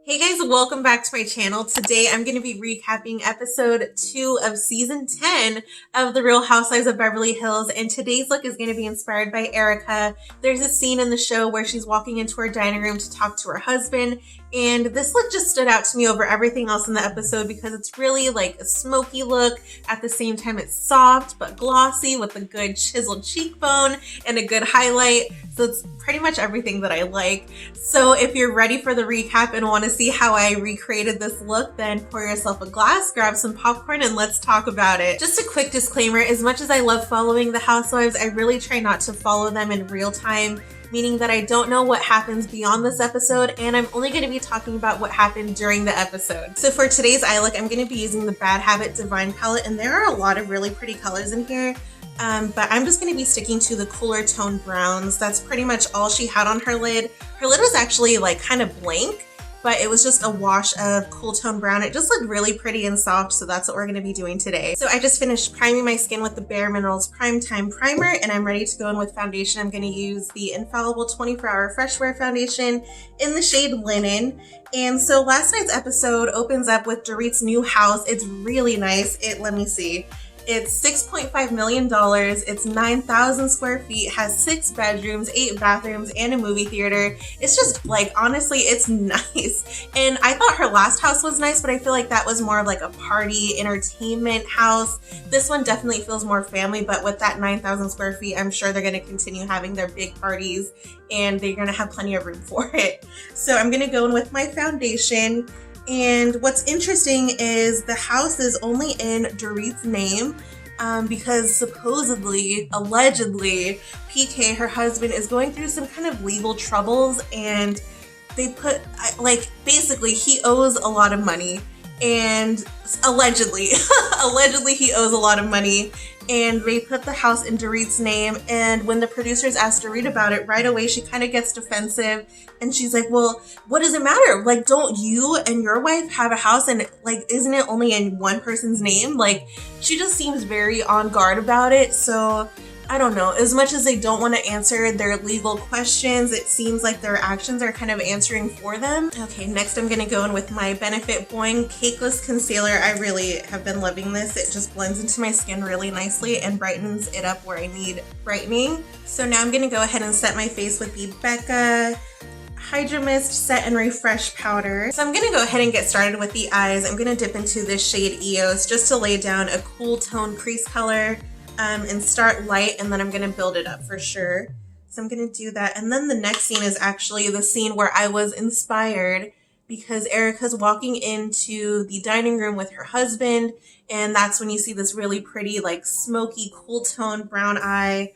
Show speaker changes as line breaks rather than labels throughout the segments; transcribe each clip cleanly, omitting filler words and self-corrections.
Hey guys, welcome back to my channel. Today I'm going to be recapping episode 2 of season 10 of The Real Housewives of Beverly Hills, and today's look is going to be inspired by Erica. There's a scene in the show where she's walking into her dining room to talk to her husband, and this look just stood out to me over everything else in the episode because it's really like a smoky look. At the same time, it's soft but glossy with a good chiseled cheekbone and a good highlight. So it's pretty much everything that I like. So if you're ready for the recap and want to see how I recreated this look, then pour yourself a glass, grab some popcorn, and let's talk about it. Just a quick disclaimer, as much as I love following the Housewives, I really try not to follow them in real time, meaning that I don't know what happens beyond this episode, and I'm only going to be talking about what happened during the episode. So for today's eye look, I'm going to be using the Bad Habit Divine palette, and there are a lot of really pretty colors in here. But I'm just going to be sticking to the cooler tone browns. That's pretty much all she had on her lid. Her lid was actually like kind of blank, but it was just a wash of cool tone brown. It just looked really pretty and soft, so that's what we're going to be doing today. So I just finished priming my skin with the Bare Minerals Prime Time Primer, and I'm ready to go in with foundation. I'm going to use the Infallible 24-Hour Fresh Wear Foundation in the shade Linen. And so last night's episode opens up with Dorit's new house. It's really nice. Let me see. It's $6.5 million, it's 9,000 square feet, has 6 bedrooms, 8 bathrooms, and a movie theater. It's just like, honestly, it's nice. And I thought her last house was nice, but I feel like that was more of like a party entertainment house. This one definitely feels more family, but with that 9,000 square feet, I'm sure they're gonna continue having their big parties and they're gonna have plenty of room for it. So I'm gonna go in with my foundation. And what's interesting is the house is only in Dorit's name because supposedly, allegedly, PK, her husband, is going through some kind of legal troubles, and they put, like, basically he owes a lot of money, and allegedly, allegedly he owes a lot of money, and they put the house in Dorit's name. And when the producers asked Dorit about it, right away she kind of gets defensive, and she's like, well, what does it matter? Like, don't you and your wife have a house, and like, isn't it only in one person's name? Like, she just seems very on guard about it. So I don't know, as much as they don't want to answer their legal questions, it seems like their actions are kind of answering for them. Okay, next I'm going to go in with my Benefit Boing Cakeless Concealer. I really have been loving this. It just blends into my skin really nicely and brightens it up where I need brightening. So now I'm going to go ahead and set my face with the Becca Hydro Mist Set and Refresh Powder. So I'm going to go ahead and get started with the eyes. I'm going to dip into this shade EOS just to lay down a cool tone crease color. And start light, and then I'm going to build it up for sure. So I'm going to do that. And then the next scene is actually the scene where I was inspired because Erica's walking into the dining room with her husband, and that's when you see this really pretty, like, smoky, cool tone brown eye.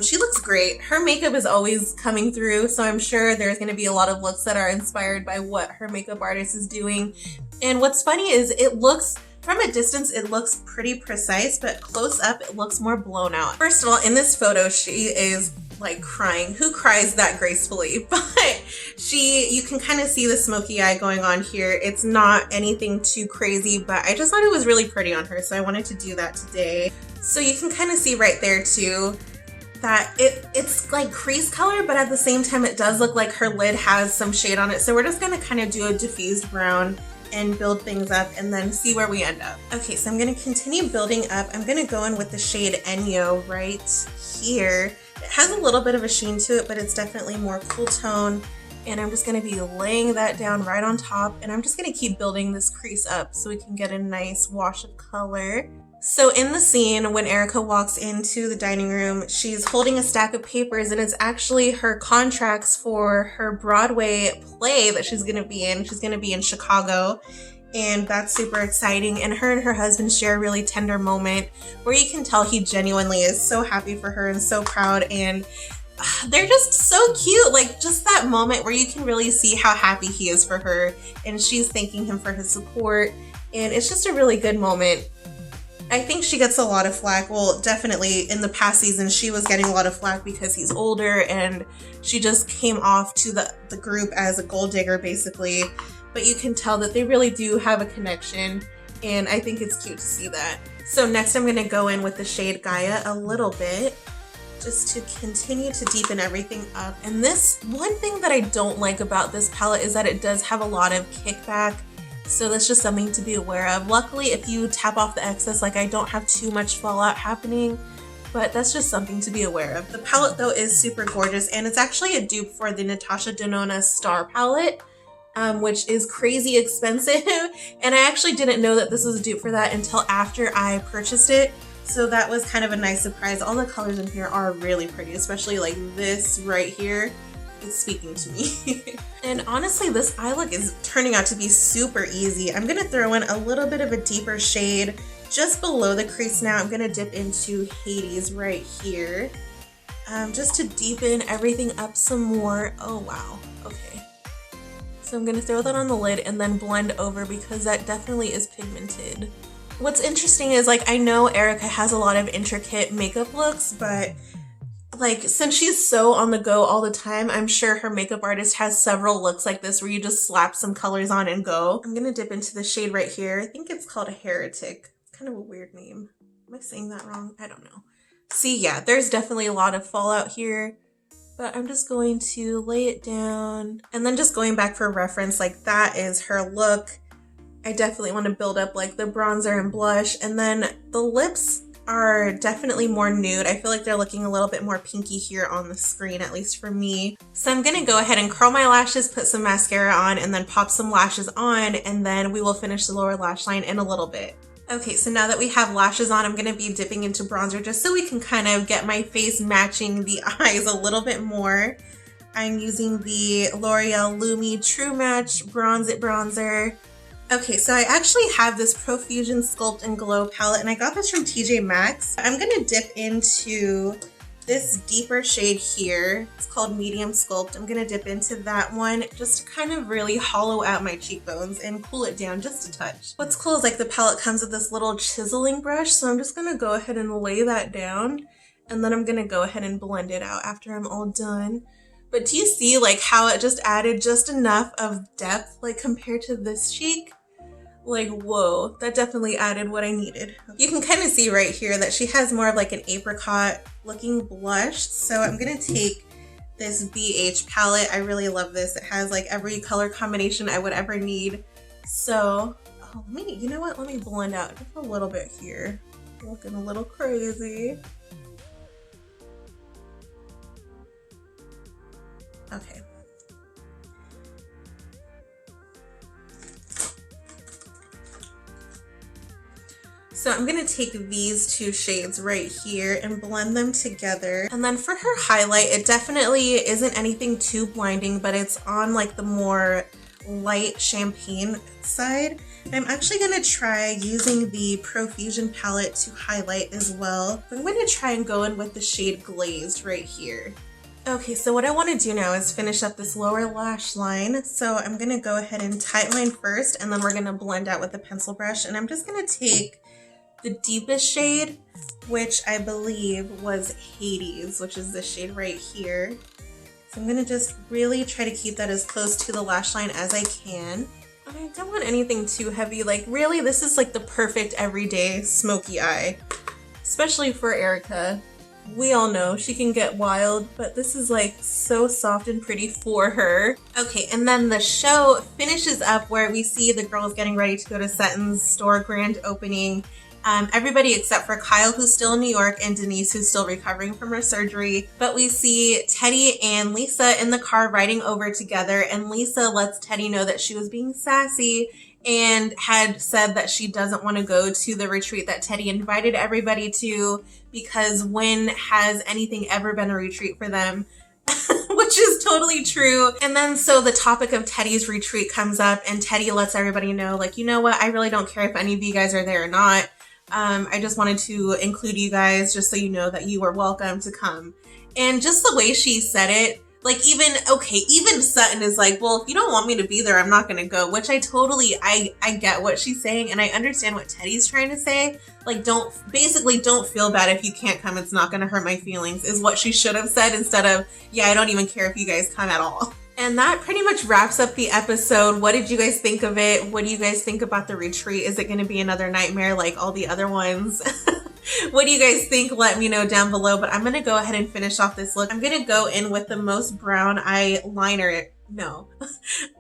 She looks great. Her makeup is always coming through, so I'm sure there's going to be a lot of looks that are inspired by what her makeup artist is doing. And what's funny is it looks, from a distance, it looks pretty precise, but close up, it looks more blown out. First of all, in this photo, she is like crying. Who cries that gracefully? But you can kind of see the smoky eye going on here. It's not anything too crazy, but I just thought it was really pretty on her, so I wanted to do that today. So you can kind of see right there too, that it's like crease color, but at the same time, it does look like her lid has some shade on it. So we're just gonna kind of do a diffused brown and build things up and then see where we end up. Okay, so I'm going to continue building up. I'm going to go in with the shade Enyo right here. It has a little bit of a sheen to it, but it's definitely more cool tone. And I'm just going to be laying that down right on top, and I'm just going to keep building this crease up so we can get a nice wash of color. So in the scene, when Erica walks into the dining room, she's holding a stack of papers, and it's actually her contracts for her Broadway play that she's going to be in. She's going to be in Chicago, and that's super exciting. And her husband share a really tender moment where you can tell he genuinely is so happy for her and so proud, and they're just so cute. Like, just that moment where you can really see how happy he is for her, and she's thanking him for his support, and it's just a really good moment. I think she gets a lot of flack. Well, definitely in the past season, she was getting a lot of flack because he's older and she just came off to the group as a gold digger, basically. But you can tell that they really do have a connection, and I think it's cute to see that. So next I'm going to go in with the shade Gaia a little bit. just to continue to deepen everything up. And this, one thing that I don't like about this palette is that it does have a lot of kickback. So that's just something to be aware of. Luckily, if you tap off the excess, like, I don't have too much fallout happening, but that's just something to be aware of. The palette though is super gorgeous, and it's actually a dupe for the Natasha Denona Star palette, which is crazy expensive. And I actually didn't know that this was a dupe for that until after I purchased it. So that was kind of a nice surprise. All the colors in here are really pretty, especially like this right here. It's speaking to me. And honestly, this eye look is turning out to be super easy. I'm gonna throw in a little bit of a deeper shade just below the crease now. I'm gonna dip into Hades right here, just to deepen everything up some more. Oh wow, okay. So I'm gonna throw that on the lid and then blend over because that definitely is pigmented. What's interesting is, like, I know Erica has a lot of intricate makeup looks, but like, since she's so on the go all the time, I'm sure her makeup artist has several looks like this where you just slap some colors on and go. I'm gonna dip into the shade right here. I think it's called a Heretic. Kind of a weird name. Am I saying that wrong? I don't know. See, yeah, there's definitely a lot of fallout here, but I'm just going to lay it down. And then just going back for reference, like, that is her look. I definitely want to build up like the bronzer and blush, and then the lips are definitely more nude. I feel like they're looking a little bit more pinky here on the screen, at least for me. So I'm gonna go ahead and curl my lashes, put some mascara on, and then pop some lashes on, and then we will finish the lower lash line in a little bit. Okay, so now that we have lashes on, I'm gonna be dipping into bronzer just so we can kind of get my face matching the eyes a little bit more. I'm using the L'Oreal Lumi True Match Bronze It Bronzer. Okay, so I actually have this Profusion Sculpt and Glow palette, and I got this from TJ Maxx. I'm gonna dip into this deeper shade here. It's called Medium Sculpt. I'm gonna dip into that one just to kind of really hollow out my cheekbones and cool it down just a touch. What's cool is, like, the palette comes with this little chiseling brush, so I'm just gonna go ahead and lay that down, and then I'm gonna go ahead and blend it out after I'm all done. But do you see, like, how it just added just enough of depth, like, compared to this cheek? Like, whoa, that definitely added what I needed. You can kind of see right here that she has more of like an apricot looking blush. So I'm gonna take this BH palette. I really love this. It has like every color combination I would ever need. So, oh, you know what? Let me blend out just a little bit here. Looking a little crazy. Okay. So I'm gonna take these two shades right here and blend them together. And then for her highlight, it definitely isn't anything too blinding, but it's on like the more light champagne side. I'm actually gonna try using the Profusion palette to highlight as well. I'm gonna try and go in with the shade Glazed right here. Okay, so what I want to do now is finish up this lower lash line. So I'm gonna go ahead and tightline first, and then we're gonna blend out with a pencil brush. And I'm just gonna take the deepest shade, which I believe was Hades, which is this shade right here. So I'm gonna just really try to keep that as close to the lash line as I can. I don't want anything too heavy. Like, really, this is like the perfect everyday smoky eye, especially for Erica. We all know she can get wild, but this is like so soft and pretty for her. Okay, and then the show finishes up where we see the girls getting ready to go to Sutton's store grand opening. Everybody except for Kyle, who's still in New York, and Denise, who's still recovering from her surgery. But we see Teddy and Lisa in the car riding over together, and Lisa lets Teddy know that she was being sassy and had said that she doesn't want to go to the retreat that Teddy invited everybody to, because when has anything ever been a retreat for them? Which is totally true. And then so the topic of Teddy's retreat comes up, and Teddy lets everybody know, like, you know what, I really don't care if any of you guys are there or not. I just wanted to include you guys just so you know that you were welcome to come. And just the way she said it, like, even Sutton is like, well, if you don't want me to be there, I'm not gonna go, which I get what she's saying, and I understand what Teddy's trying to say. Like, don't feel bad if you can't come, it's not gonna hurt my feelings, is what she should have said, instead of, yeah, I don't even care if you guys come at all. And that pretty much wraps up the episode. What did you guys think of it? What do you guys think about the retreat? Is it going to be another nightmare like all the other ones? What do you guys think? Let me know down below, but I'm going to go ahead and finish off this look. I'm going to go in with the most brown eyeliner. No,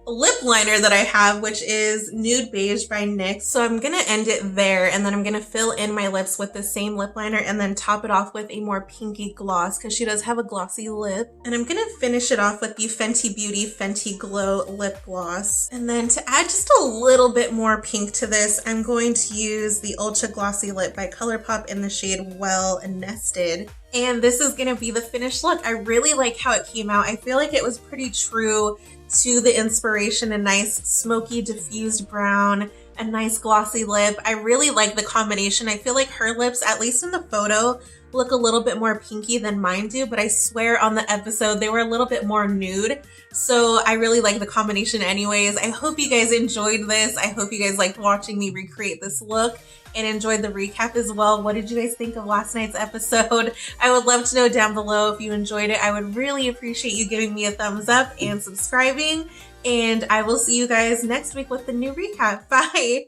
lip liner that I have, which is Nude Beige by NYX. So I'm gonna end it there, and then I'm gonna fill in my lips with the same lip liner and then top it off with a more pinky gloss because she does have a glossy lip. And I'm gonna finish it off with the Fenty Beauty Fenty Glow lip gloss. And then to add just a little bit more pink to this, I'm going to use the Ultra Glossy Lip by ColourPop in the shade Well Nested. And this is gonna be the finished look. I really like how it came out. I feel like it was pretty true to the inspiration, a nice smoky diffused brown, a nice glossy lip. I really like the combination. I feel like her lips, at least in the photo, look a little bit more pinky than mine do, but I swear on the episode they were a little bit more nude. So I really like the combination anyways. I hope you guys enjoyed this. I hope you guys liked watching me recreate this look and enjoyed the recap as well. What did you guys think of last night's episode? I would love to know down below if you enjoyed it. I would really appreciate you giving me a thumbs up and subscribing. And I will see you guys next week with the new recap. Bye!